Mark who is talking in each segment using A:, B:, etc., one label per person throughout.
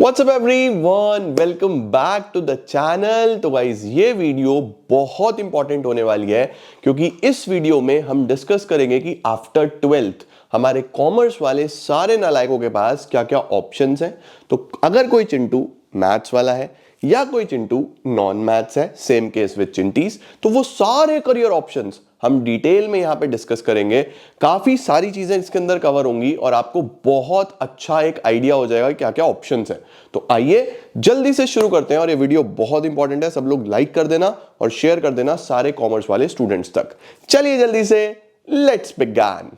A: WhatsApp everyone, welcome back to the channel. तो guys ये video बहुत इंपॉर्टेंट होने वाली है क्योंकि इस वीडियो में हम डिस्कस करेंगे कि आफ्टर 12th हमारे कॉमर्स वाले सारे नालायकों के पास क्या क्या ऑप्शंस हैं। तो अगर कोई चिंटू मैथ्स वाला है या कोई चिंटू नॉन मैथ्स है, सेम केस विद चिंटीज, तो वो सारे करियर ऑप्शंस हम डिटेल में यहां पे डिस्कस करेंगे। काफी सारी चीजें इसके अंदर कवर होंगी और आपको बहुत अच्छा एक आइडिया हो जाएगा क्या क्या ऑप्शंस हैं। तो आइए जल्दी से शुरू करते हैं और ये वीडियो बहुत इंपॉर्टेंट है, सब लोग लाइक कर देना और शेयर कर देना सारे कॉमर्स वाले स्टूडेंट्स तक। चलिए जल्दी से लेट्स बिगिन।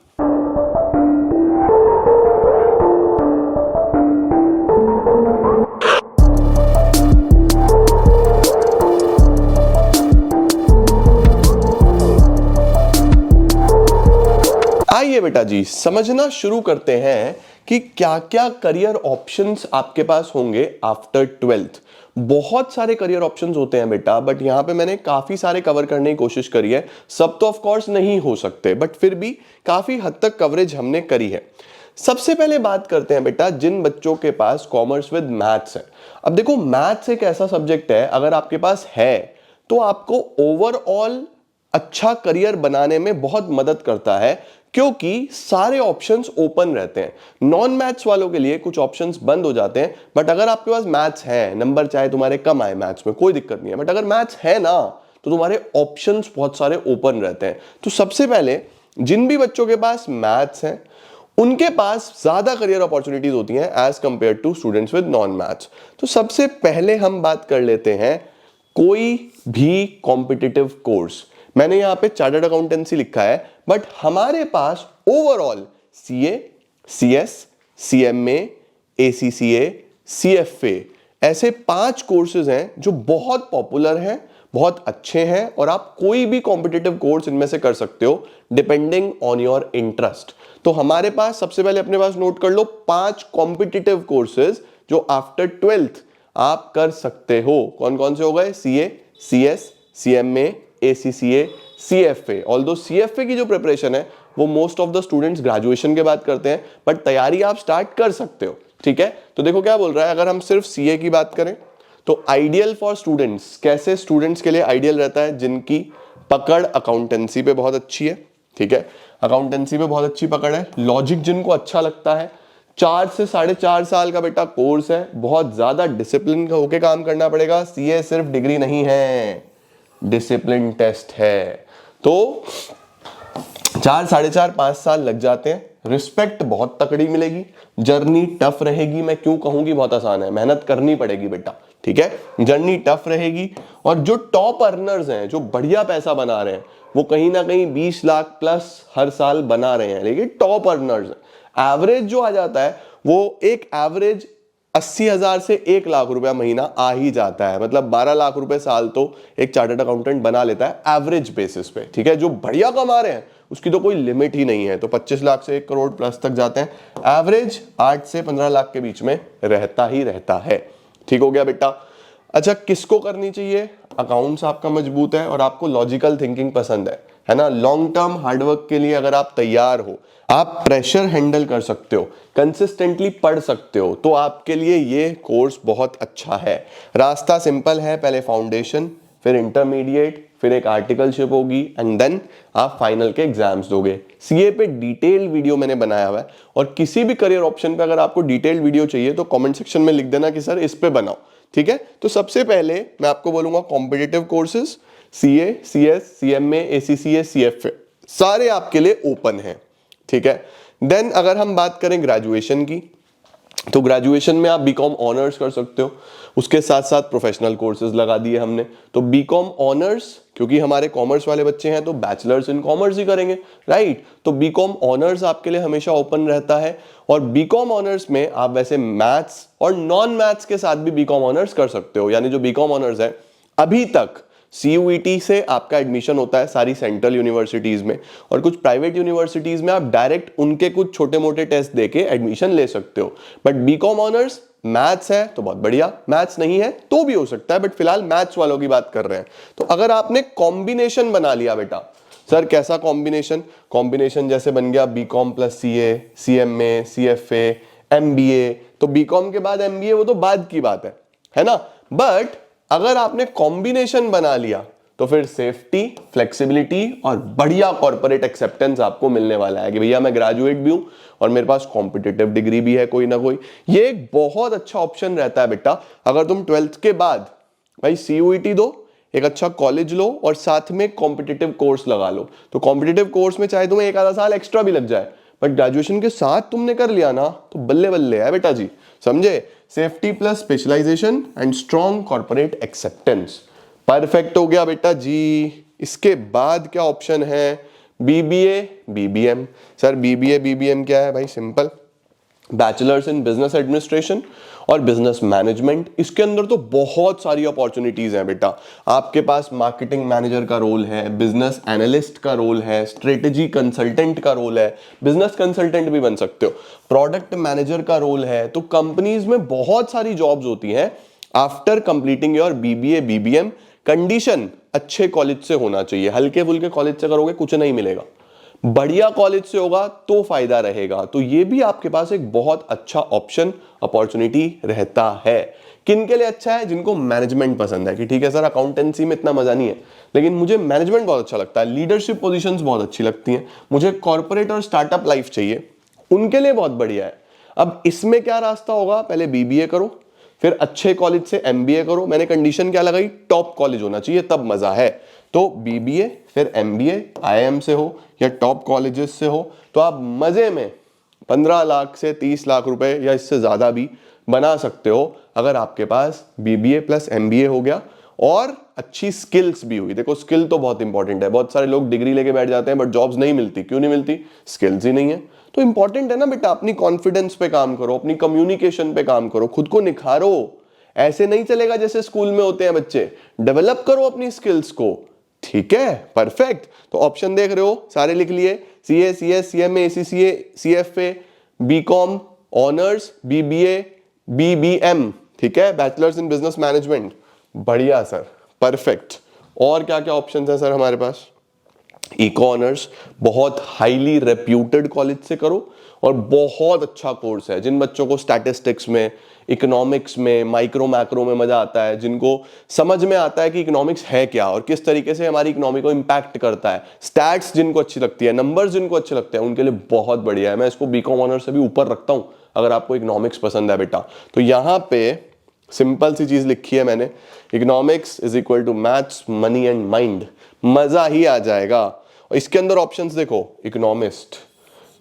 A: आइए बेटा जी समझना शुरू करते हैं कि क्या क्या करियर ऑप्शंस आपके पास होंगे आफ्टर 12th। बहुत सारे करियर ऑप्शंस होते हैं बेटा, बट यहां पे मैंने काफी सारे कवर करने की कोशिश करी है। सब तो ऑफ कोर्स नहीं हो सकते, बट फिर भी काफी हद तक कवरेज हमने करी है। सबसे पहले बात करते हैं बेटा जिन बच्चों के पास कॉमर्स विद मैथ्स है। अब देखो, मैथ्स एक ऐसा सब्जेक्ट है, अगर आपके पास है तो आपको ओवरऑल अच्छा करियर बनाने में बहुत मदद करता है क्योंकि सारे ऑप्शंस ओपन रहते हैं। नॉन मैथ्स वालों के लिए कुछ ऑप्शंस बंद हो जाते हैं, बट अगर आपके पास मैथ्स है, नंबर चाहे तुम्हारे कम आए मैथ्स में कोई दिक्कत नहीं है, बट अगर मैथ्स है ना तो तुम्हारे ऑप्शंस बहुत सारे ओपन रहते हैं। तो सबसे पहले जिन भी बच्चों के पास मैथ्स है उनके पास ज्यादा करियर अपॉर्चुनिटीज होती हैं as compare to students with non maths. तो सबसे पहले हम बात कर लेते हैं कोई भी कॉम्पिटिटिव कोर्स। मैंने यहां पे चार्टर्ड अकाउंटेंसी लिखा है, बट हमारे पास overall CA, CS, CMA, ACCA, CFA ऐसे 5 कोर्सेज हैं जो बहुत पॉपुलर हैं, बहुत अच्छे हैं और आप कोई भी कॉम्पिटिटिव कोर्स इनमें से कर सकते हो डिपेंडिंग ऑन योर इंटरेस्ट। तो हमारे पास सबसे पहले अपने पास नोट कर लो 5 कॉम्पिटिटिव कोर्सेज जो आफ्टर 12th आप कर सकते हो। कौन कौन से हो गए? CA, CS, CMA, ACCA, CFA. Although CFA की जो प्रिपरेशन है वो most of the students graduation के बाद करते हैं, बट तैयारी आप स्टार्ट कर सकते हो। ठीक है, तो देखो क्या बोल रहा है। अगर हम सिर्फ सीए की बात करें तो आइडियल फॉर स्टूडेंट्स, कैसे स्टूडेंट्स के लिए आइडियल रहता है? जिनकी पकड़ अकाउंटेंसी पे बहुत अच्छी है। ठीक है, अकाउंटेंसी पे बहुत अच्छी पकड़ है, लॉजिक जिनको अच्छा लगता है, 4 से 4.5 साल का बेटा कोर्स है, बहुत ज्यादा डिसिप्लिन होके काम करना पड़ेगा। सीए सिर्फ डिग्री नहीं है, डिसिप्लिन टेस्ट है। तो 4, 4.5, 5 साल लग जाते हैं, रिस्पेक्ट बहुत तकड़ी मिलेगी, जर्नी टफ रहेगी। मैं क्यों कहूंगी बहुत आसान है, मेहनत करनी पड़ेगी बेटा। ठीक है, जर्नी टफ रहेगी और जो टॉप अर्नर्स हैं, जो बढ़िया पैसा बना रहे हैं, वो कहीं ना कहीं 20 लाख प्लस हर साल बना रहे हैं, लेकिन टॉप अर्नर्स। एवरेज जो आ जाता है वो एक एवरेज 80,000 से 1 लाख रुपया महीना आ ही जाता है। मतलब 12 लाख रुपए साल तो एक चार्टर्ड अकाउंटेंट बना लेता है एवरेज बेसिस पे। ठीक है, जो बढ़िया कमा रहे हैं उसकी तो कोई लिमिट ही नहीं है, तो 25 लाख से 1 करोड़ प्लस तक जाते हैं। एवरेज 8 से 15 लाख के बीच में रहता ही रहता है। ठीक हो गया बेटा। अच्छा, किसको करनी चाहिए? अकाउंट्स आपका मजबूत है और आपको लॉजिकल थिंकिंग पसंद है ना, लॉन्ग टर्म हार्डवर्क के लिए अगर आप तैयार हो, आप प्रेशर हैंडल कर सकते हो, कंसिस्टेंटली पढ़ सकते हो, तो आपके लिए ये कोर्स बहुत अच्छा है। रास्ता सिंपल है, पहले फाउंडेशन, फिर इंटरमीडिएट, फिर एक आर्टिकलशिप होगी एंड देन आप फाइनल के एग्जाम्स दोगे। सीए पे डिटेल वीडियो मैंने बनाया हुआ है और किसी भी करियर ऑप्शन पे अगर आपको डिटेल्ड वीडियो चाहिए तो कमेंट सेक्शन में लिख देना कि सर इस पे बनाओ। ठीक है, तो सबसे पहले मैं आपको बोलूंगा competitive courses, CA, CS, CMA, ACCA, CFA सारे आपके लिए ओपन हैं। ठीक है, देन अगर हम बात करें ग्रेजुएशन की, तो ग्रेजुएशन में आप बीकॉम ऑनर्स कर सकते हो, उसके साथ साथ प्रोफेशनल कोर्सेज लगा दिए हमने। तो बीकॉम ऑनर्स, क्योंकि हमारे कॉमर्स वाले बच्चे हैं तो बैचलर्स इन कॉमर्स ही करेंगे, राइट। तो बीकॉम ऑनर्स आपके लिए हमेशा ओपन रहता है और बीकॉम ऑनर्स में आप वैसे मैथ्स और नॉन मैथ्स के साथ भी बीकॉम ऑनर्स कर सकते हो। यानी जो बीकॉम ऑनर्स है, अभी तक सीयूईटी से आपका एडमिशन होता है सारी सेंट्रल यूनिवर्सिटीज में, और कुछ प्राइवेट यूनिवर्सिटीज में आप डायरेक्ट उनके कुछ छोटे मोटे टेस्ट देके एडमिशन ले सकते हो। बट बीकॉम ऑनर्स मैथ्स है तो बहुत बढ़िया, मैथ्स नहीं है तो भी हो सकता है, बट फिलहाल मैथ्स वालों की बात कर रहे हैं। तो अगर आपने कॉम्बिनेशन बना लिया बेटा, सर कैसा कॉम्बिनेशन? कॉम्बिनेशन जैसे बन गया BCom plus CA, CMA, CFA MBA, तो बीकॉम के बाद MBA वो तो बाद की बात है ना। बट अगर आपने कॉम्बिनेशन बना लिया तो फिर सेफ्टी, फ्लेक्सिबिलिटी और बढ़िया कॉर्पोरेट एक्सेप्टेंस आपको मिलने वाला है कि भैया मैं ग्रेजुएट भी हूं और मेरे पास कॉम्पिटिटिव डिग्री भी है कोई ना कोई। ये एक बहुत अच्छा ऑप्शन रहता है बेटा। अगर तुम 12th के बाद भाई CUET दो, एक अच्छा कॉलेज लो और साथ में कॉम्पिटिटिव कोर्स लगा लो, तो कॉम्पिटिटिव कोर्स में चाहे तुम्हें एक आधा साल एक्स्ट्रा भी लग जाए, बट ग्रेजुएशन के साथ तुमने कर लिया ना तो बल्ले बल्ले है बेटा जी, समझे। Safety plus specialisation and strong corporate acceptance, perfect हो गया बेटा जी। इसके बाद क्या ऑप्शन है? BBA BBM। Sir BBA BBM क्या है भाई? Simple, bachelors in business administration और बिजनेस मैनेजमेंट। इसके अंदर तो बहुत सारी अपॉर्चुनिटीज हैं बेटा। आपके पास मार्केटिंग मैनेजर का रोल है, बिजनेस एनालिस्ट का रोल है, स्ट्रेटेजी कंसल्टेंट का रोल है, बिजनेस कंसल्टेंट भी बन सकते हो, प्रोडक्ट मैनेजर का रोल है। तो कंपनीज में बहुत सारी जॉब्स होती हैं after completing your BBA BBM। Condition अच्छे कॉलेज से होना चाहिए, हल्के फुल्के कॉलेज से करोगे कुछ नहीं मिलेगा, बढ़िया कॉलेज से होगा तो फायदा रहेगा। तो ये भी आपके पास एक बहुत अच्छा ऑप्शन, अपॉर्चुनिटी रहता है। किन के लिए अच्छा है? जिनको मैनेजमेंट पसंद है कि ठीक है सर अकाउंटेंसी में इतना मजा नहीं है लेकिन मुझे मैनेजमेंट बहुत अच्छा लगता है, लीडरशिप पोजीशंस बहुत अच्छी लगती हैं, मुझे कॉर्पोरेट और स्टार्टअप लाइफ चाहिए, उनके लिए बहुत बढ़िया है। अब इसमें क्या रास्ता होगा? पहले BBA करो, फिर अच्छे कॉलेज से MBA करो। मैंने कंडीशन क्या लगाई? टॉप कॉलेज होना चाहिए तब मजा है। तो BBA फिर MBA IIM से हो या टॉप कॉलेजेस से हो तो आप मजे में 15 लाख से 30 लाख रुपए या इससे ज्यादा भी बना सकते हो अगर आपके पास BBA प्लस MBA हो गया और अच्छी स्किल्स भी हुई। देखो स्किल तो बहुत इंपॉर्टेंट है, बहुत सारे लोग डिग्री लेके बैठ जाते हैं बट जॉब्स नहीं मिलती। क्यों नहीं मिलती? स्किल्स ही नहीं है। तो इंपॉर्टेंट है ना बेटा, अपनी कॉन्फिडेंस पे काम करो, अपनी कम्युनिकेशन पे काम करो, खुद को निखारो। ऐसे नहीं चलेगा जैसे स्कूल में होते हैं बच्चे, डेवलप करो अपनी स्किल्स को, ठीक है। परफेक्ट। तो ऑप्शन देख रहे हो, सारे लिख लिए, CA CS CMA ACCA CFA BCom honours BBA BBM, ठीक है, बैचलर्स इन बिजनेस मैनेजमेंट। बढ़िया सर, परफेक्ट। और क्या क्या ऑप्शंस हैं सर हमारे पास? इको ऑनर्स, बहुत हाईली रेप्यूटेड कॉलेज से करो और बहुत अच्छा कोर्स है। जिन बच्चों को स्टैटिस्टिक्स में, इकोनॉमिक्स में, माइक्रो मैक्रो में मजा आता है, जिनको समझ में आता है कि इकोनॉमिक्स है क्या और किस तरीके से हमारी इकोनॉमी को इंपैक्ट करता है, स्टैट्स जिनको अच्छी लगती है, नंबर्स जिनको अच्छे लगते हैं, उनके लिए बहुत बढ़िया है। मैं इसको बीकॉम ऑनर्स से भी ऊपर रखता हूं अगर आपको इकोनॉमिक्स पसंद है बेटा। तो यहां पे सिंपल सी चीज लिखी है मैंने, economics is equal to maths money and mind, मजा ही आ जाएगा। और इसके अंदर ऑप्शंस देखो, economist,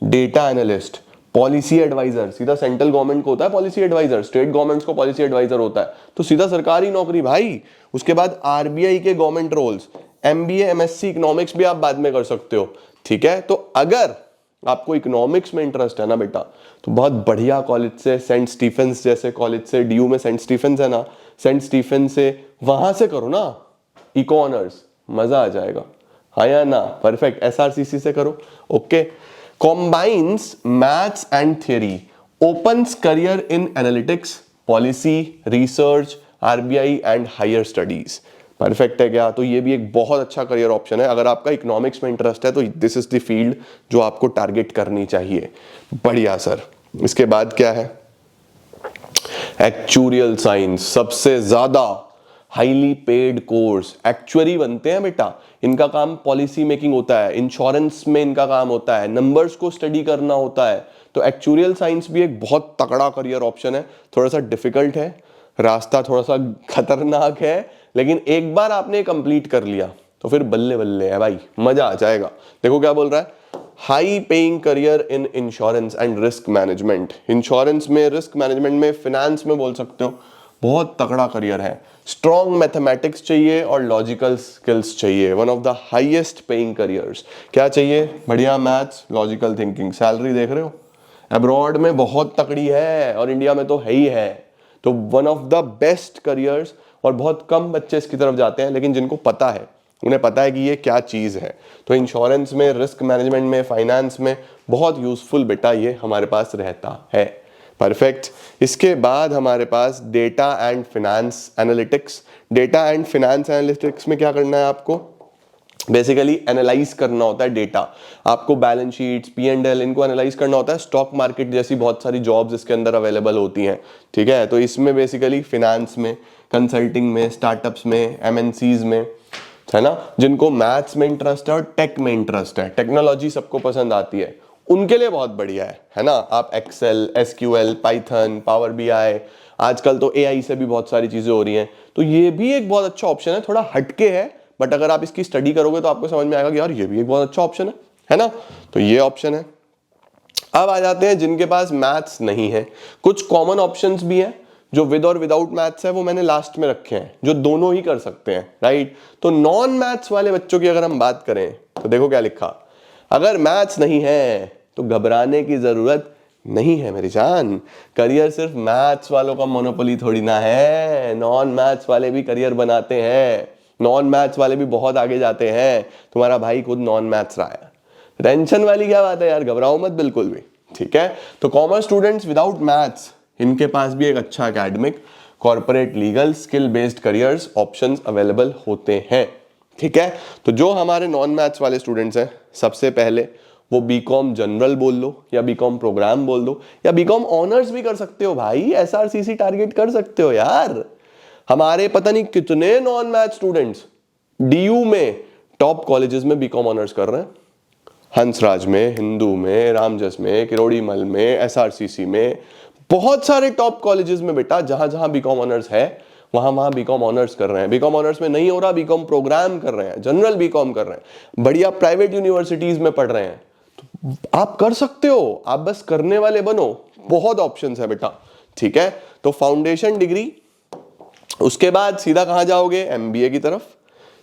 A: data analyst, policy advisor, सीधा सेंट्रल गवर्नमेंट को होता है पॉलिसी एडवाइजर, स्टेट गवर्नमेंट्स को पॉलिसी एडवाइजर होता है, तो सीधा सरकारी नौकरी भाई। उसके बाद RBI के government roles, MBA MSc economics भी आप बाद में कर सकते हो, ठीक है। तो अगर आपको इकोनॉमिक्स में इंटरेस्ट है ना बेटा तो बहुत बढ़िया कॉलेज से, सेंट स्टीफेंस जैसे कॉलेज से, DU में सेंट स्टीफेंस है ना, सेंट स्टीफेंस से वहां से करो ना इको ऑनर्स, मजा आ जाएगा, हाँ या ना? परफेक्ट। SRCC से करो, okay. Combines maths and theory, opens career in analytics, policy, research, RBI and higher studies. Perfect है क्या? तो ये भी एक बहुत अच्छा करियर ऑप्शन है। अगर आपका इकोनॉमिक्स में इंटरेस्ट है तो दिस इज द फील्ड जो आपको टारगेट करनी चाहिए। बढ़िया सर। इसके बाद क्या है? एक्चुरियल साइंस, सबसे ज्यादा हाईली पेड कोर्स। एक्चुअरी बनते हैं बेटा, इनका काम पॉलिसी मेकिंग होता है, इंश्योरेंस में इनका काम होता है, नंबर्स को स्टडी करना होता है। तो एक्चुरियल साइंस भी एक बहुत तगड़ा करियर ऑप्शन है। थोड़ा सा डिफिकल्ट है, रास्ता थोड़ा सा खतरनाक है, लेकिन एक बार आपने कंप्लीट कर लिया तो फिर बल्ले बल्ले है भाई, मजा आ जाएगा। देखो क्या बोल रहा है, high paying career in insurance and risk management. Insurance में, रिस्क मैनेजमेंट में, फिनेंस में बोल सकते हो, बहुत तगड़ा करियर है। स्ट्रॉन्ग मैथमेटिक्स चाहिए और लॉजिकल स्किल्स चाहिए, one of the highest paying careers. क्या चाहिए? बढ़िया मैथ्स, लॉजिकल थिंकिंग। सैलरी देख रहे हो, अब्रॉड में बहुत तगड़ी है और इंडिया में तो है ही है। तो one of the best careers, और बहुत कम बच्चे इसकी तरफ जाते हैं, लेकिन जिनको पता है, उन्हें पता है कि ये क्या चीज़ है। तो इंश्योरेंस में, रिस्क मैनेजमेंट में, फाइनेंस में बहुत यूजफुल बेटा ये हमारे पास रहता है। परफेक्ट। इसके बाद हमारे पास data and finance analytics. Data and finance analytics में क्या करना है आपको? बेसिकली एनालाइज करना होता है डेटा, आपको बैलेंस शीट्स, P&L इनको एनालाइज करना होता है। स्टॉक मार्केट जैसी बहुत सारी जॉब्स इसके अंदर अवेलेबल होती हैं, ठीक है। तो इसमें बेसिकली फिनेंस में, कंसल्टिंग में, स्टार्टअप्स में, MNCs में, है ना, जिनको मैथ्स में इंटरेस्ट है और टेक में इंटरेस्ट है, टेक्नोलॉजी सबको पसंद आती है, उनके लिए बहुत बढ़िया है ना। आप Excel, SQL, Python, power BI, आजकल तो AI से भी बहुत सारी चीजें हो रही हैं, तो ये भी एक बहुत अच्छा ऑप्शन है। थोड़ा हटके है, बट अगर आप इसकी स्टडी करोगे तो आपको समझ में आएगा कि यार ये भी एक बहुत अच्छा ऑप्शन है ना। तो ये ऑप्शन है। अब आ जाते हैं जिनके पास मैथ्स नहीं है। कुछ कॉमन ऑप्शंस भी हैं जो विद और विदाउट मैथ्स है, वो मैंने लास्ट में रखे हैं, जो दोनों ही कर सकते हैं, राइट। तो नॉन मैथ्स वाले बच्चों की अगर हम बात करें तो देखो क्या लिखा, अगर मैथ्स नहीं है तो घबराने की जरूरत नहीं है मेरी जान। करियर सिर्फ मैथ्स वालों का मोनोपोली थोड़ी ना है, नॉन मैथ्स वाले भी करियर बनाते हैं, नॉन मैथ्स वाले भी बहुत आगे जाते हैं। तुम्हारा भाई खुद नॉन मैथ्स रहा है, टेंशन वाली क्या बात है यार, घबराओ मत बिल्कुल भी, ठीक है। तो कॉमर्स स्टूडेंट्स विदाउट मैथ्स, इनके पास भी एक अच्छा academic, corporate, legal, skill based careers options available होते हैं, ठीक है। तो जो हमारे नॉन मैथ्स वाले स्टूडेंट्स हैं, सबसे पहले वो बीकॉम जनरल बोल लो या बीकॉम प्रोग्राम बोल दो या बीकॉम ऑनर्स भी कर सकते हो भाई, SRCC टारगेट कर सकते हो यार। हमारे पता नहीं कितने नॉन मैथ स्टूडेंट्स DU में टॉप कॉलेजेस में बीकॉम ऑनर्स कर रहे हैं, हंसराज में, हिंदू में, रामजस में, किरोड़ीमल में, SRCC में, बहुत सारे टॉप कॉलेजेस में बेटा, जहां जहां बीकॉम ऑनर्स है वहां वहां बीकॉम ऑनर्स कर रहे हैं। बीकॉम ऑनर्स में नहीं हो रहा, बीकॉम प्रोग्राम कर रहे हैं, जनरल बीकॉम कर रहे हैं, बढ़िया प्राइवेट यूनिवर्सिटीज में पढ़ रहे हैं। तो आप कर सकते हो, आप बस करने वाले बनो, बहुत ऑप्शंस है बेटा, ठीक है। तो फाउंडेशन डिग्री, उसके बाद सीधा कहां जाओगे, MBA की तरफ।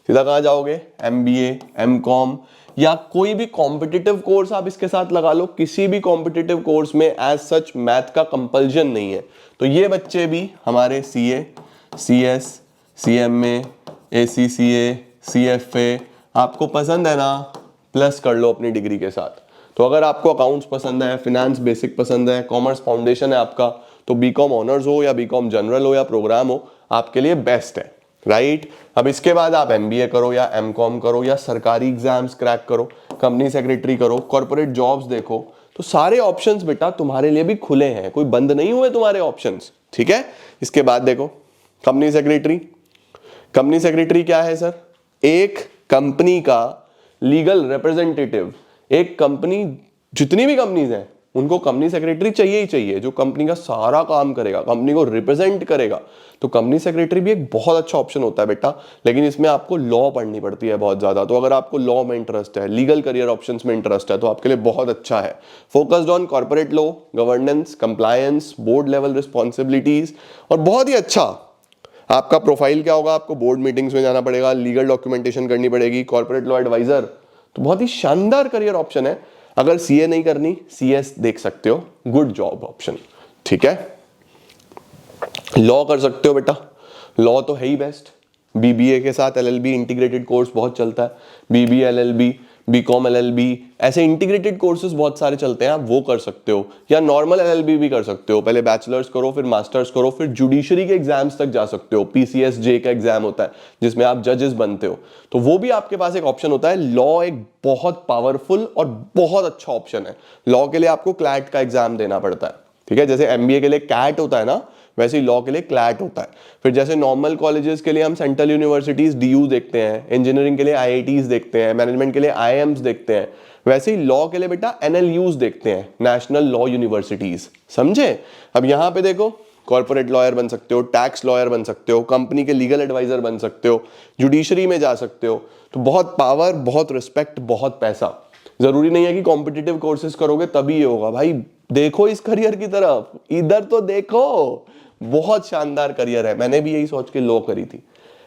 A: सीधा कहां जाओगे, MBA, MCOM या कोई भी कॉम्पिटिटिव कोर्स आप इसके साथ लगा लो। किसी भी कॉम्पिटिटिव कोर्स में एज सच मैथ का कंपल्जन नहीं है। तो ये बच्चे भी हमारे CA, CS, CMA, ACCA, CFA आपको पसंद है ना, प्लस कर लो अपनी डिग्री के साथ। तो अगर आपको अकाउंट्स पसंद है, फिनेंस बेसिक पसंद है, कॉमर्स फाउंडेशन है आपका, तो बीकॉम ऑनर्स हो या बीकॉम जनरल हो या प्रोग्राम हो, आपके लिए बेस्ट है, राइट। अब इसके बाद आप MBA करो या MCOM करो या सरकारी एग्जाम्स क्रैक करो, कंपनी सेक्रेटरी करो, कॉर्पोरेट जॉब्स देखो, तो सारे ऑप्शंस बेटा तुम्हारे लिए भी खुले हैं, कोई बंद नहीं हुए तुम्हारे ऑप्शंस, ठीक है। इसके बाद देखो कंपनी सेक्रेटरी। कंपनी सेक्रेटरी क्या है सर, एक कंपनी का लीगल रिप्रेजेंटेटिव। एक कंपनी, जितनी भी कंपनीज हैं उनको कंपनी सेक्रेटरी चाहिए ही चाहिए, जो कंपनी का सारा काम करेगा, कंपनी को रिप्रेजेंट करेगा। तो कंपनी सेक्रेटरी भी एक बहुत अच्छा ऑप्शन होता है बेटा, लेकिन इसमें आपको लॉ पढ़नी पड़ती है बहुत ज्यादा। तो अगर आपको लॉ में इंटरेस्ट है, लीगल करियर ऑप्शंस में इंटरेस्ट है, तो आपके लिए बहुत अच्छा है। Focused on corporate law, governance, compliance, board level responsibilities, और बहुत ही अच्छा आपका प्रोफाइल क्या होगा, आपको बोर्ड मीटिंग्स में जाना पड़ेगा, लीगल डॉक्यूमेंटेशन करनी पड़ेगी, कॉर्पोरेट लॉ एडवाइजर। तो बहुत ही शानदार करियर ऑप्शन है। अगर CA नहीं करनी, CS देख सकते हो, गुड जॉब ऑप्शन, ठीक है। लॉ कर सकते हो बेटा, लॉ तो है ही बेस्ट। BBA के साथ LLB इंटीग्रेटेड कोर्स बहुत चलता है, BBA LLB, BCom LLB, ऐसे इंटीग्रेटेड कोर्सेज बहुत सारे चलते हैं, आप वो कर सकते हो, या नॉर्मल LLB भी कर सकते हो। पहले बैचलर्स करो, फिर मास्टर्स करो, फिर जुडिशरी के एग्जाम्स तक जा सकते हो। PCSJ का एग्जाम होता है जिसमें आप जजेस बनते हो, तो वो भी आपके पास एक ऑप्शन होता है। लॉ एक बहुत पावरफुल और बहुत अच्छा ऑप्शन है। लॉ के लिए आपको क्लैट का एग्जाम देना पड़ता है, ठीक है। जैसे MBA के लिए कैट होता है ना, वैसे ही लॉ के लिए क्लैट होता है। फिर जैसे नॉर्मल कॉलेजेस के लिए हम सेंट्रल यूनिवर्सिटीज DU देखते हैं, इंजीनियरिंग के लिए IITs देखते हैं, मैनेजमेंट के लिए IIMs देखते हैं, वैसे ही लॉ के लिए बेटा NLUs देखते हैं, नेशनल लॉ यूनिवर्सिटीज, समझे। अब यहां पे देखो, कॉर्पोरेट लॉयर बन सकते हो, टैक्स लॉयर बन सकते हो, कंपनी के लीगल एडवाइजर बन सकते हो, जुडिशरी में जा सकते हो। तो बहुत पावर, बहुत रिस्पेक्ट, बहुत पैसा। जरूरी नहीं है कि कॉम्पिटिटिव कोर्सेज करोगे तभी ये होगा भाई। देखो इस करियर की तरफ, इधर तो देखो, बहुत शानदार करियर है। मैंने भी यही सोच के लॉ करी थी,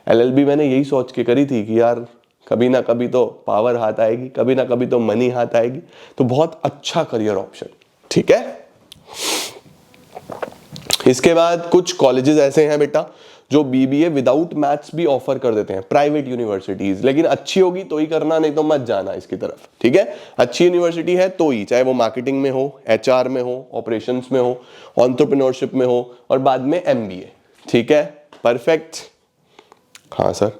A: LLB मैंने यही सोच के करी थी कि यार कभी ना कभी तो पावर हाथ आएगी, कभी ना कभी तो मनी हाथ आएगी। तो बहुत अच्छा करियर ऑप्शन, ठीक है। इसके बाद कुछ कॉलेजेस ऐसे हैं बेटा जो BBA विदाउट मैथ्स भी ऑफर कर देते हैं, प्राइवेट यूनिवर्सिटीज। लेकिन अच्छी होगी तो ही करना, नहीं तो मत जाना इसकी तरफ, ठीक है। अच्छी यूनिवर्सिटी है तो ही, चाहे वो मार्केटिंग में हो, HR में हो, ऑपरेशंस में हो, एंटरप्रेन्योरशिप में हो, और बाद में MBA, ठीक है। परफेक्ट। हाँ सर,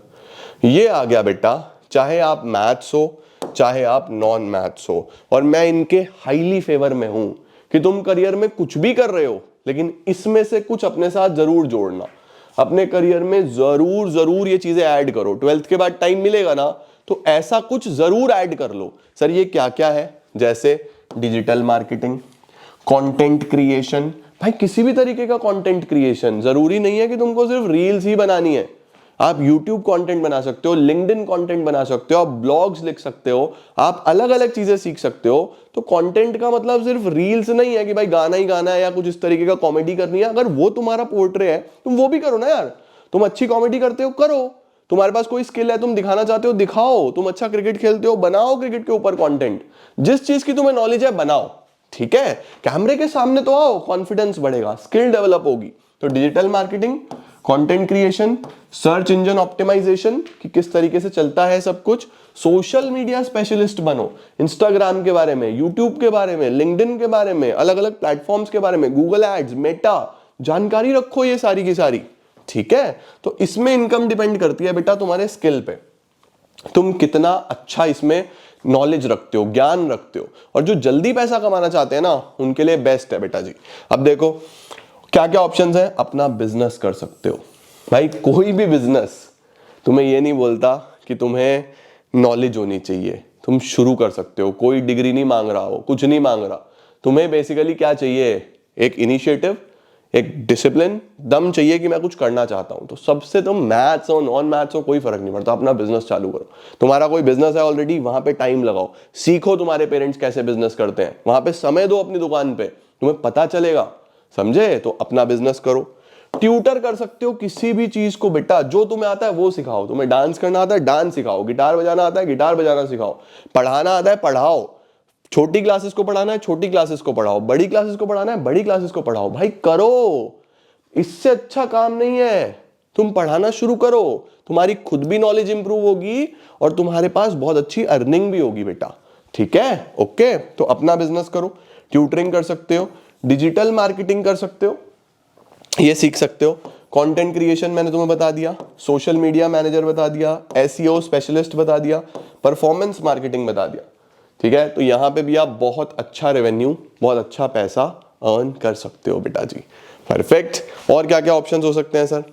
A: ये आ गया बेटा चाहे आप मैथ्स हो चाहे आप नॉन मैथ्स हो, और मैं इनके हाईली फेवर में हूं कि तुम करियर में कुछ भी कर रहे हो लेकिन इसमें से कुछ अपने साथ जरूर जोड़ना, अपने करियर में जरूर जरूर ये चीजें ऐड करो। 12th के बाद टाइम मिलेगा ना तो ऐसा कुछ जरूर ऐड कर लो। सर ये क्या क्या है? जैसे डिजिटल मार्केटिंग, कंटेंट क्रिएशन, भाई किसी भी तरीके का कंटेंट क्रिएशन, जरूरी नहीं है कि तुमको सिर्फ रील्स ही बनानी है। आप YouTube कंटेंट बना सकते हो, LinkedIn कंटेंट बना सकते हो, आप ब्लॉग्स लिख सकते हो, आप अलग अलग चीजें सीख सकते हो। तो कंटेंट का मतलब सिर्फ रील्स नहीं है कि भाई गाना ही गाना है या कुछ इस तरीके का कॉमेडी करनी है। अगर वो तुम्हारा पोर्ट्रे है तुम वो भी करो ना यार। तुम अच्छी कॉमेडी करते हो, करो। तुम्हारे पास कोई स्किल है, तुम दिखाना चाहते हो, दिखाओ। तुम अच्छा क्रिकेट खेलते हो, बनाओ क्रिकेट के ऊपर कंटेंट। जिस चीज की तुम्हें नॉलेज है बनाओ, ठीक है। कैमरे के सामने तो आओ, कॉन्फिडेंस बढ़ेगा, स्किल डेवलप होगी। तो digital marketing, content creation, search engine optimisation कि किस तरीके से चलता है सब कुछ, सोशल मीडिया स्पेशलिस्ट बनो, इंस्टाग्राम के बारे में, यूट्यूब के बारे में, लिंक्डइन के बारे में, अलग अलग प्लेटफॉर्म्स के बारे में, गूगल एड्स, मेटा, जानकारी रखो ये सारी की सारी, ठीक है। तो इसमें इनकम डिपेंड करती है बेटा तुम्हारे स्किल पे, तुम कितना अच्छा इसमें नॉलेज रखते हो, ज्ञान रखते हो। और जो जल्दी पैसा कमाना चाहते हैं ना उनके लिए बेस्ट है बेटा जी। अब देखो क्या क्या ऑप्शंस हैं। अपना बिजनेस कर सकते हो भाई, कोई भी बिजनेस। तुम्हें ये नहीं बोलता कि तुम्हें नॉलेज होनी चाहिए, तुम शुरू कर सकते हो। कोई डिग्री नहीं मांग रहा हो, कुछ नहीं मांग रहा। तुम्हें बेसिकली क्या चाहिए? एक इनिशिएटिव, एक डिसिप्लिन, दम चाहिए कि मैं कुछ करना चाहता हूं। तो सबसे तुम मैथ्स हो नॉन मैथ्स हो कोई फर्क नहीं पड़ता, अपना बिजनेस चालू करो। तुम्हारा कोई बिजनेस है ऑलरेडी, वहां पे टाइम लगाओ, सीखो तुम्हारे पेरेंट्स कैसे बिजनेस करते हैं, वहां पे समय दो अपनी दुकान पे, तुम्हें पता चलेगा, समझे। तो अपना बिजनेस करो। ट्यूटर कर सकते हो किसी भी चीज को बेटा, जो तुम्हें आता है वो सिखाओ। तुम्हें डांस करना आता है, डांस सिखाओ। गिटार बजाना आता है, गिटार बजाना सिखाओ। पढ़ाना आता है, पढ़ाओ। छोटी क्लासेस को पढ़ाना है, छोटी क्लासेस को पढ़ाओ। बड़ी क्लासेस को पढ़ाना है, बड़ी क्लासेस को पढ़ाओ। भाई करो, इससे अच्छा काम नहीं है। तुम पढ़ाना शुरू करो, तुम्हारी खुद भी नॉलेज इंप्रूव होगी और तुम्हारे पास बहुत अच्छी अर्निंग भी होगी बेटा, ठीक है। ओके, तो अपना बिजनेस करो, ट्यूटरिंग कर सकते हो, डिजिटल मार्केटिंग कर सकते हो, ये सीख सकते हो। कंटेंट क्रिएशन मैंने तुम्हें बता दिया, सोशल मीडिया मैनेजर बता दिया, एसईओ स्पेशलिस्ट बता दिया, परफॉर्मेंस मार्केटिंग बता दिया, ठीक है। तो यहां पे भी आप बहुत अच्छा रेवेन्यू, बहुत अच्छा पैसा अर्न कर सकते हो बेटा जी। परफेक्ट। और क्या क्या ऑप्शंस हो सकते हैं सर?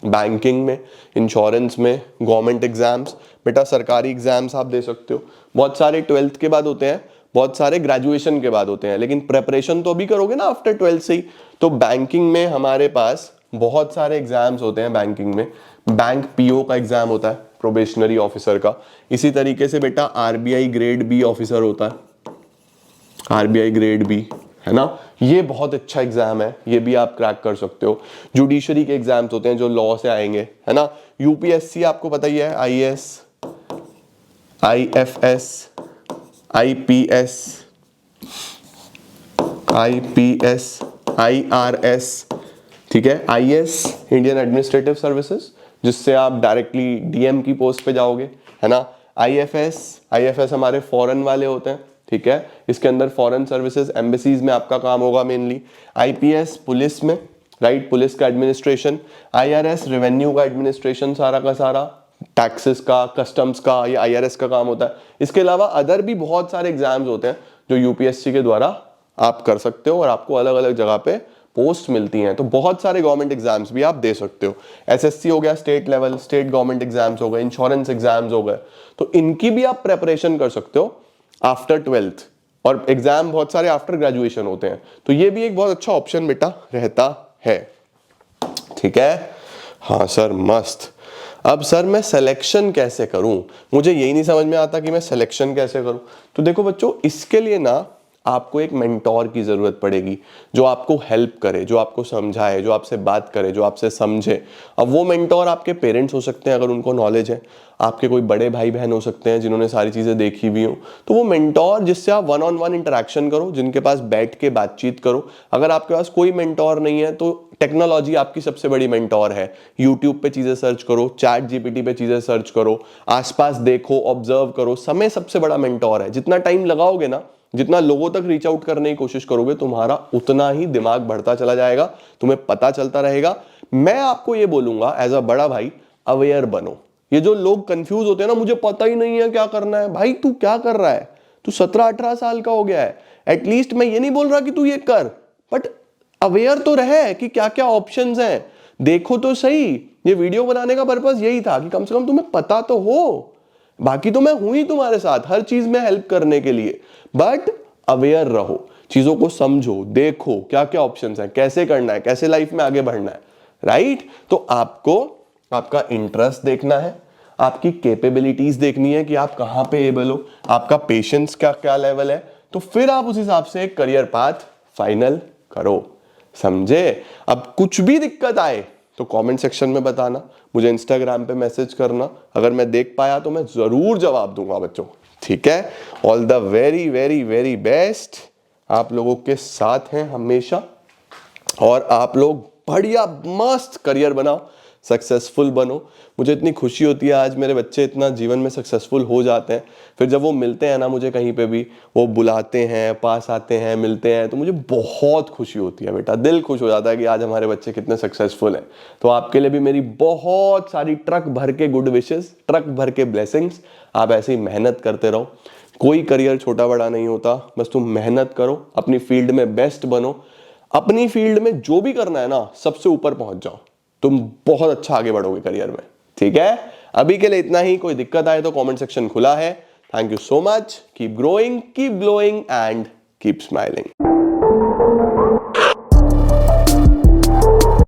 A: बैंकिंग में, इंश्योरेंस में, गवर्नमेंट एग्जाम्स, बेटा सरकारी एग्जाम्स आप दे सकते हो। बहुत सारे 12th के बाद होते हैं, बहुत सारे ग्रेजुएशन के बाद होते हैं, लेकिन प्रेपरेशन तो अभी करोगे ना आफ्टर 12th से ही। तो बैंकिंग में हमारे पास बहुत सारे एग्जाम्स होते हैं। बैंकिंग में बैंक पीओ का एग्जाम होता है, प्रोबेशनरी ऑफिसर का। इसी तरीके से बेटा आरबीआई ग्रेड बी ऑफिसर होता है, आरबीआई ग्रेड बी, है ना। ये बहुत अच्छा एग्जाम है, ये भी आप क्रैक कर सकते हो। जुडिशरी के एग्जाम्स होते हैं जो लॉ से आएंगे, है ना। यूपीएससी आपको पता ही है, IAS, IFS, IPS, IPS, IRS, ठीक है। आईएएस इंडियन एडमिनिस्ट्रेटिव सर्विसेज, जिससे आप डायरेक्टली डीएम की पोस्ट पे जाओगे, है ना। आईएफएस, आईएफएस हमारे फॉरेन वाले होते हैं, ठीक है। इसके अंदर फॉरेन सर्विसेज, एम्बेसीज में आपका काम होगा मेनली। आईपीएस पुलिस में, राइट, पुलिस का एडमिनिस्ट्रेशन। आईआरएस रेवेन्यू का एडमिनिस्ट्रेशन, सारा का सारा, टैक्सेस का, कस्टम्स का, ये आईआरएस का काम होता है। इसके अलावा अदर भी बहुत सारे एग्जाम्स होते हैं जो यूपीएससी के द्वारा आप कर सकते हो और आपको अलग अलग जगह पे पोस्ट मिलती हैं। तो बहुत सारे गवर्नमेंट एग्जाम्स भी आप दे सकते हो। एसएससी हो गया state level, state government exams हो गए, इंश्योरेंस एग्जाम्स हो गए, तो इनकी भी आप प्रेपरेशन कर सकते हो आफ्टर 12th। और एग्जाम बहुत सारे आफ्टर ग्रेजुएशन होते हैं, तो ये भी एक बहुत अच्छा ऑप्शन बेटा रहता है, ठीक है। हाँ सर मस्त। अब सर मैं सिलेक्शन कैसे करूं? मुझे यही नहीं समझ में आता कि मैं सिलेक्शन कैसे करूं। तो देखो बच्चों, इसके लिए ना आपको एक मेंटोर की जरूरत पड़ेगी, जो आपको हेल्प करे, जो आपको समझाए, जो आपसे बात करे, जो आपसे समझे। अब वो मेंटोर आपके पेरेंट्स हो सकते हैं अगर उनको नॉलेज है, आपके कोई बड़े भाई बहन हो सकते हैं जिन्होंने सारी चीजें देखी भी हो। तो वो मेंटोर जिससे आप 1-on-1 इंटरेक्शन करो, जिनके पास बैठ के बातचीत करो। अगर आपके पास कोई मेंटोर नहीं है तो टेक्नोलॉजी आपकी सबसे बड़ी मेंटोर है। यूट्यूब पे चीजें सर्च करो, चैट जीपीटी पे चीजें सर्च करो, आसपास देखो, ऑब्जर्व करो। समय सबसे बड़ा मेंटोर है। जितना टाइम लगाओगे ना, जितना लोगों तक रीच आउट करने की कोशिश करोगे, तुम्हारा उतना ही दिमाग बढ़ता चला जाएगा, तुम्हें पता चलता रहेगा। मैं आपको ये बोलूंगा एज अ बड़ा भाई, अवेयर बनो, ये जो लोग कंफ्यूज होते हैं ना, मुझे पता ही नहीं है क्या करना है। भाई तू क्या कर रहा है? तू 17-18 साल का हो गया है। एटलीस्ट मैं ये नहीं बोल रहा कि तू ये कर, बट अवेयर तो रहे कि क्या क्या ऑप्शंस हैं, देखो तो सही। ये वीडियो बनाने का पर्पस यही था कि कम से कम तुम्हें पता तो हो। बाकी तो मैं हूं ही तुम्हारे साथ, हर चीज में हेल्प करने के लिए, बट अवेयर रहो, चीजों को समझो, देखो क्या क्या ऑप्शंस हैं, कैसे करना है, कैसे लाइफ में आगे बढ़ना है, राइट? तो आपको आपका इंटरेस्ट देखना है, आपकी कैपेबिलिटीज देखनी है कि आप कहां पे एबल हो, आपका पेशेंस का क्या लेवल है, तो फिर आप उस हिसाब से एक करियर पाथ फाइनल करो। समझे? अब कुछ भी दिक्कत आए तो कमेंट सेक्शन में बताना, मुझे इंस्टाग्राम पे मैसेज करना, अगर मैं देख पाया तो मैं जरूर जवाब दूंगा बच्चों। ठीक है? All the very very very best. आप लोगों के साथ हैं हमेशा, और आप लोग बढ़िया मस्त करियर बनाओ, सक्सेसफुल बनो। मुझे इतनी खुशी होती है आज मेरे बच्चे इतना जीवन में सक्सेसफुल हो जाते हैं, फिर जब वो मिलते हैं ना मुझे कहीं पे भी, वो बुलाते हैं, पास आते हैं, मिलते हैं, तो मुझे बहुत खुशी होती है बेटा, दिल खुश हो जाता है कि आज हमारे बच्चे कितने सक्सेसफुल हैं। तो आपके लिए भी मेरी बहुत सारी ट्रक भर के गुड विशेस, ट्रक भर के ब्लेसिंग्स। आप ऐसे ही मेहनत करते रहो, कोई करियर छोटा बड़ा नहीं होता, बस तुम मेहनत करो, अपनी फील्ड में बेस्ट बनो, अपनी फील्ड में जो भी करना है ना सबसे ऊपर पहुंच जाओ, तुम बहुत अच्छा आगे बढ़ोगे करियर में। ठीक है? अभी के लिए इतना ही, कोई दिक्कत आए तो कमेंट सेक्शन खुला है। Thank you so much, keep growing, keep glowing and keep smiling.